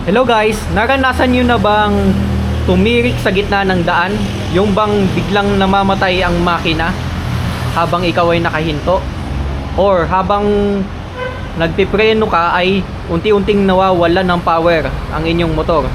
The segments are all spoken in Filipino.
Hello guys, naranasan nyo na bang tumirik sa gitna ng daan? Yung bang biglang namamatay ang makina habang ikaw ay nakahinto? Or habang nagpipreno ka ay unti-unting nawawalan ng power ang inyong motor?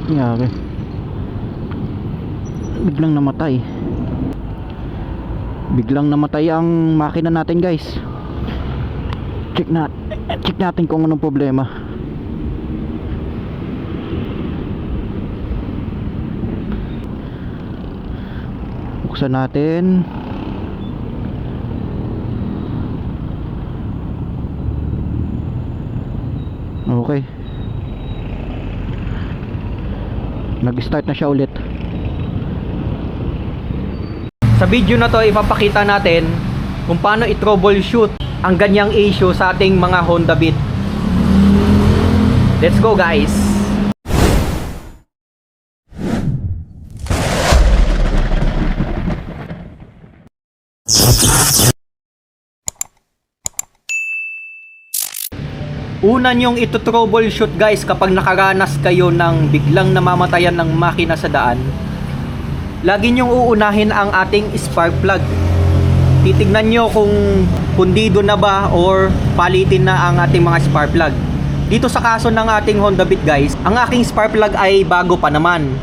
Nangyari, biglang namatay ang makina natin guys. Check natin kung anong problema. Buksan natin. Okay, nag-start na siya ulit. Sa video na to, ipapakita natin kung paano i-troubleshoot ang ganyang issue sa ating mga Honda Beat. Let's go guys! Una nyong ito-troubleshoot guys kapag nakaranas kayo ng biglang namamatayan ng makina sa daan. Lagi nyong uunahin ang ating spark plug. Titignan nyo kung pundido na ba or palitin na ang ating mga spark plug. Dito sa kaso ng ating Honda Beat guys, ang aking spark plug ay bago pa naman.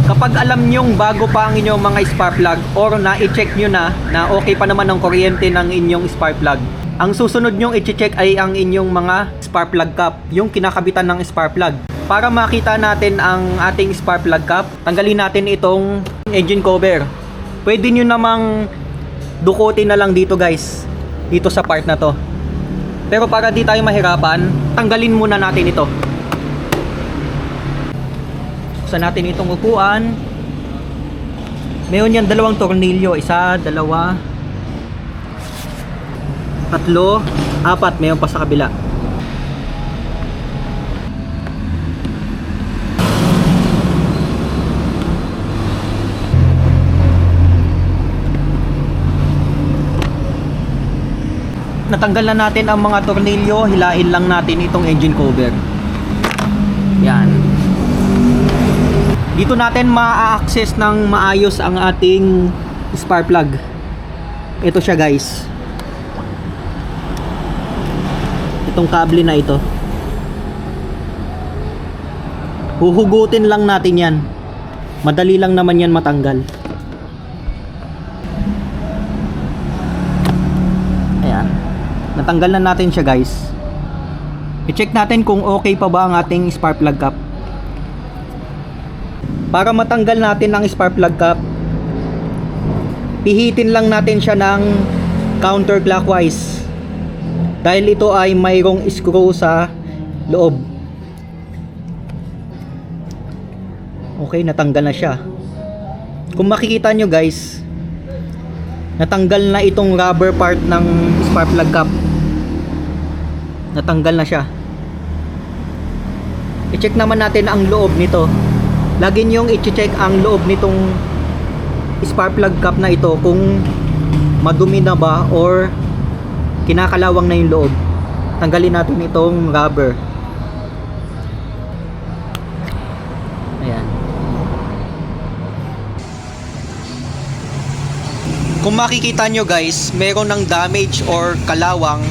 Kapag alam nyong bago pa ang inyong mga spark plug or na-check nyo na okay pa naman ang kuryente ng inyong spark plug, ang susunod nyong i-check ay ang inyong mga spark plug cap, yung kinakabitan ng spark plug. Para makita natin ang ating spark plug cap, tanggalin natin itong engine cover. Pwede nyo namang dukutin na lang dito guys, dito sa part na to. Pero para di tayo mahirapan, tanggalin muna natin ito. Buksan natin itong upuan. Mayroon yan dalawang tornilyo, isa, dalawa, tatlo, apat, mayroon pa sa kabila. Natanggal na natin ang mga tornilyo, hilain lang natin itong engine cover. Yan. Dito natin ma-access ng maayos ang ating spark plug. Ito siya guys. Itong kable na ito. Huhugutin lang natin yan. Madali lang naman yan matanggal. Ayan. Natanggal na natin siya guys. I-check natin kung okay pa ba ang ating spark plug cap. Para matanggal natin ang spark plug cap, pihitin lang natin siya ng counterclockwise. Dahil ito ay mayroong screw sa loob. Okay, natanggal na siya. Kung makikita nyo guys, natanggal na itong rubber part ng spark plug cap. Natanggal na siya. I-check naman natin ang loob nito. Lagi nyong i-check ang loob nitong spark plug cap na ito kung madumi na ba or kinakalawang na yung loob. Tanggalin natin itong rubber. Ayan. Kung makikita nyo guys, meron ng damage or kalawang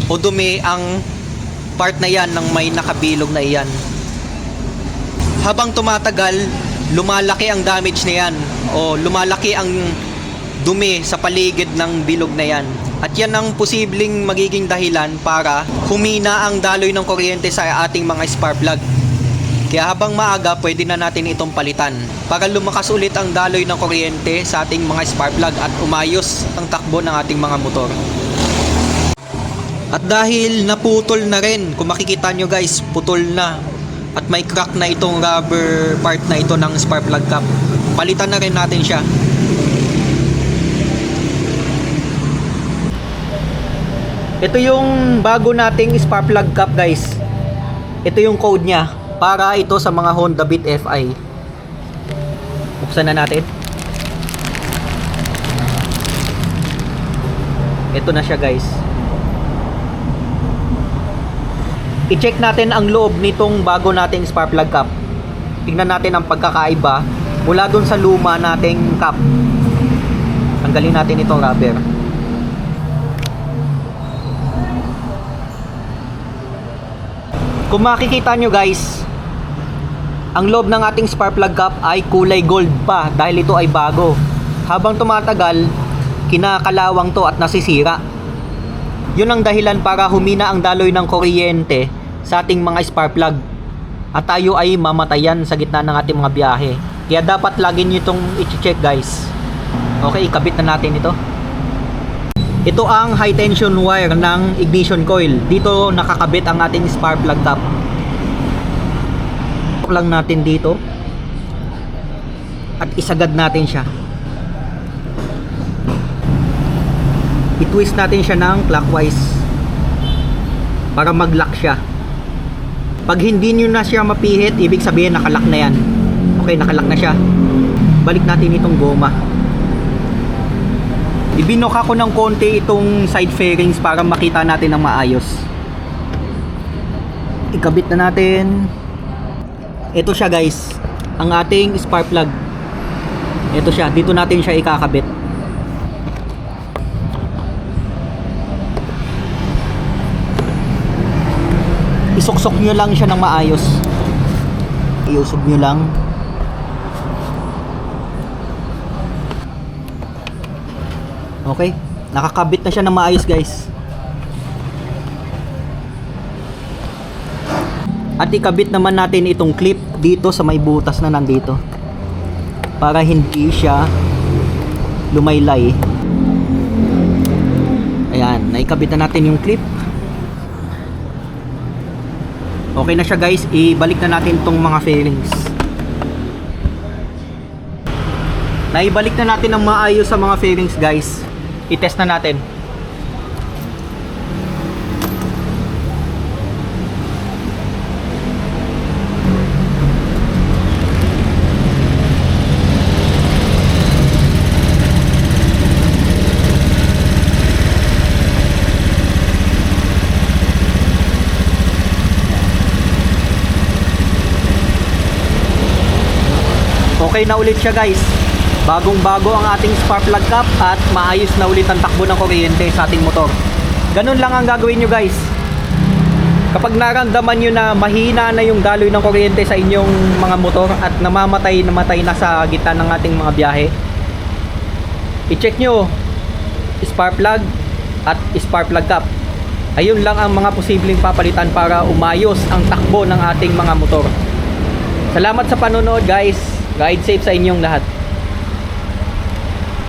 o dumi ang part na yan ng may nakabilog na iyan. Habang tumatagal, lumalaki ang damage na yan o lumalaki ang dumi sa paligid ng bilog na yan. At yan ang posibleng magiging dahilan para humina ang daloy ng kuryente sa ating mga spark plug. Kaya habang maaga, pwede na natin itong palitan para lumakas ulit ang daloy ng kuryente sa ating mga spark plug at umayos ang takbo ng ating mga motor. At dahil naputol na rin, kung makikita nyo guys, putol na at may crack na itong rubber part na ito ng spark plug cap, palitan na rin natin siya. Ito yung bago nating spark plug cap guys. Ito yung code niya para ito sa mga Honda Beat FI. Buksan na natin. Ito na siya guys. I-check natin ang loob nitong bago nating spark plug cap. Tingnan natin ang pagkakaiba mula dun sa luma nating cap. Tanggalin natin itong rubber. Kung makikita nyo guys, ang loob ng ating spark plug cap ay kulay gold pa dahil ito ay bago. Habang tumatagal, kinakalawang to at nasisira. Yun ang dahilan para humina ang daloy ng kuryente sa ating mga spark plug. At tayo ay mamatayan sa gitna ng ating mga biyahe. Kaya dapat lagi nyo itong i-check guys. Okay, ikabit na natin ito. Ito ang high tension wire ng ignition coil. Dito nakakabit ang ating spark plug cap. Lang natin dito. At isagad natin siya. I-twist natin siya ng clockwise para mag-lock siya. Pag hindi nyo na siya mapihit, ibig sabihin nakalock na yan. Okay, nakalock na siya. Balik natin itong goma. Ibinok ako ng konti itong side fairings para makita natin ng maayos. Ikabit na natin. Ito siya guys, ang ating spark plug. Ito siya, dito natin siya ikakabit. Isuksok nyo lang siya ng maayos. Iusog nyo lang. Okay, nakakabit na siya ng maayos guys. At ikabit naman natin itong clip dito sa may butas na nandito para hindi siya lumaylay. Ayan, naikabit na natin yung clip. Okay na siya guys, ibalik na natin itong mga fairings. Naibalik na natin ng maayos sa mga fairings guys. I-test na natin. Okay na ulit siya guys. Bagong-bago ang ating spark plug cap at maayos na ulit ang takbo ng kuryente sa ating motor. Ganun lang ang gagawin nyo guys. Kapag naramdaman nyo na mahina na yung daloy ng kuryente sa inyong mga motor at namatay na sa gitna ng ating mga biyahe, i-check nyo spark plug at spark plug cap. Ayun lang ang mga posibleng papalitan para umayos ang takbo ng ating mga motor. Salamat sa panonood guys. Ride safe sa inyong lahat.